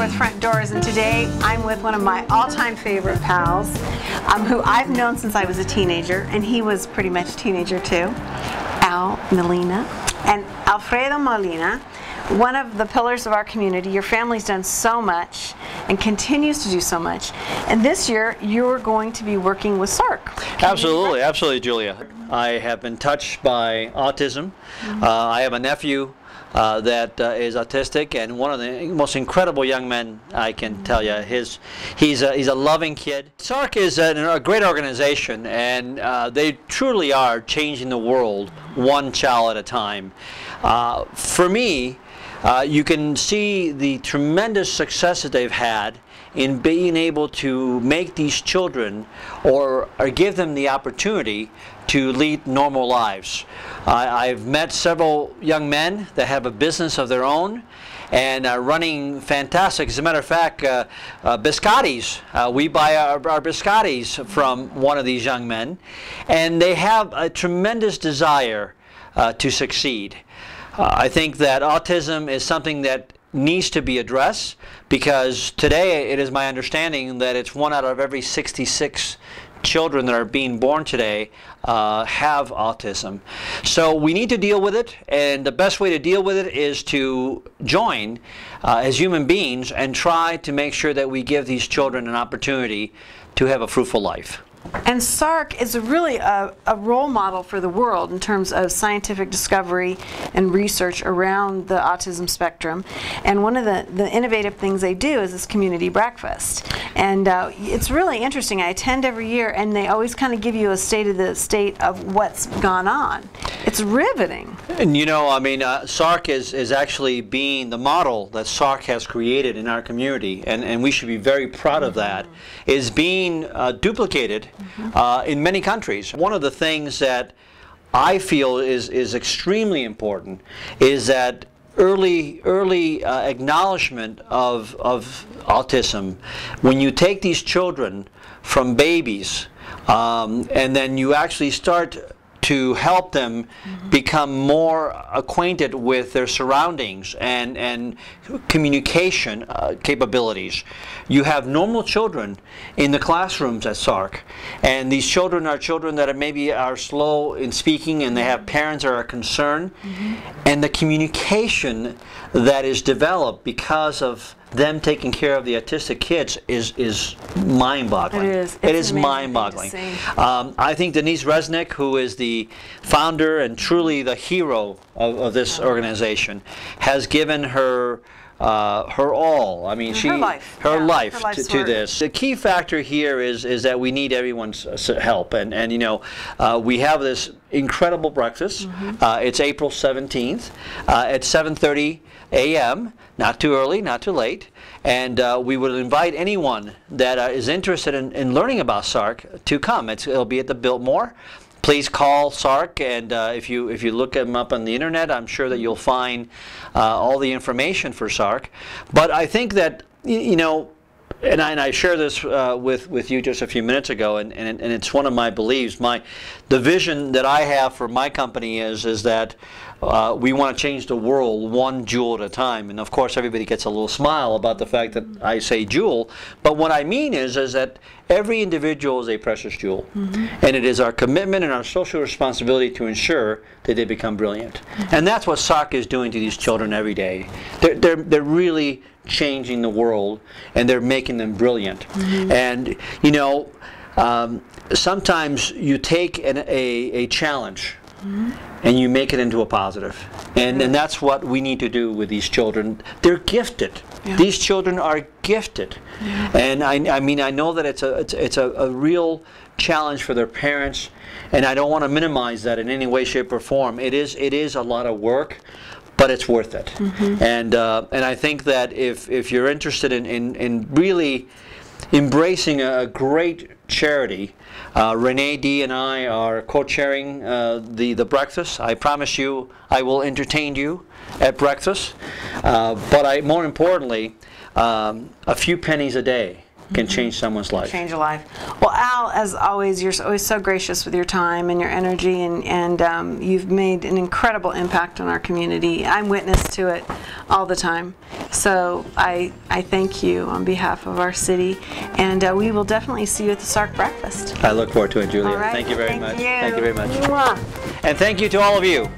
with Front Doors, and today I'm with one of my all-time favorite pals, who I've known since I was a teenager, and he was pretty much a teenager too, Al Molina. And Alfredo Molina, one of the pillars of our community. Your family's done so much and continues to do so much. And this year, you're going to be working with SARC. Absolutely, Julia. I have been touched by autism. I have a nephew that is autistic, and one of the most incredible young men, I can tell you. He's a loving kid. SARC is a great organization, and they truly are changing the world one child at a time. For me, you can see the tremendous success that they've had in being able to make these children or give them the opportunity to lead normal lives. I've met several young men that have a business of their own and are running fantastic. As a matter of fact, biscottis, we buy our biscottis from one of these young men, and they have a tremendous desire to succeed. I think that autism is something that needs to be addressed, because today it is my understanding that it's 1 out of every 66 children that are being born today have autism. So we need to deal with it, and the best way to deal with it is to join as human beings and try to make sure that we give these children an opportunity to have a fruitful life. And SARC is really a role model for the world in terms of scientific discovery and research around the autism spectrum. And one of the innovative things they do is this community breakfast. And it's really interesting. I attend every year, and they always kind of give you a state of what's gone on. It's riveting. And you know, I mean, SARC is actually being the model that SARC has created in our community, and we should be very proud of that, is being duplicated in many countries. One of the things that I feel is extremely important is that early acknowledgement of autism. When you take these children from babies and then you actually start to help them become more acquainted with their surroundings and communication capabilities. You have normal children in the classrooms at SARC, and these children are children that maybe are slow in speaking, and they have parents that are concerned, and the communication that is developed because of them taking care of the autistic kids is mind-boggling. It is mind-boggling. I think Denise Resnick, who is the founder and truly the hero of this organization, has given her all. I mean, her life to this. The key factor here is that we need everyone's help, and you know, we have this incredible breakfast. It's April 17th at 7:30 a.m. Not too early, not too late, and we would invite anyone that is interested in learning about SARC to come. It'll be at the Biltmore. Please call SARC, and if you look them up on the internet, I'm sure that you'll find all the information for SARC. But I think that, you know, and I shared this with you just a few minutes ago, and it's one of my beliefs. The vision that I have for my company is that we want to change the world one jewel at a time. And of course, everybody gets a little smile about the fact that I say jewel. But what I mean is that every individual is a precious jewel, and it is our commitment and our social responsibility to ensure that they become brilliant. And that's what SARC is doing to these children every day. They're really changing the world, and they're making them brilliant. And you know, sometimes you take a challenge and you make it into a positive, and that's what we need to do with these children. They're gifted. These children are gifted, and I mean, I know that it's a real challenge for their parents, and I don't want to minimize that in any way, shape, or form. It is a lot of work, but it's worth it. And I think that if you're interested in really embracing a great charity, Renee D and I are co-chairing the breakfast. I promise you I will entertain you at breakfast, but more importantly, a few pennies a day can change someone's life. Change a life. Well, Al, as always, you're always so gracious with your time and your energy, and you've made an incredible impact on our community. I'm witness to it all the time. So I thank you on behalf of our city, and we will definitely see you at the Sark breakfast. I look forward to it, Julia. All right. Thank you very much. You. Thank you very much. Mwah. And thank you to all of you.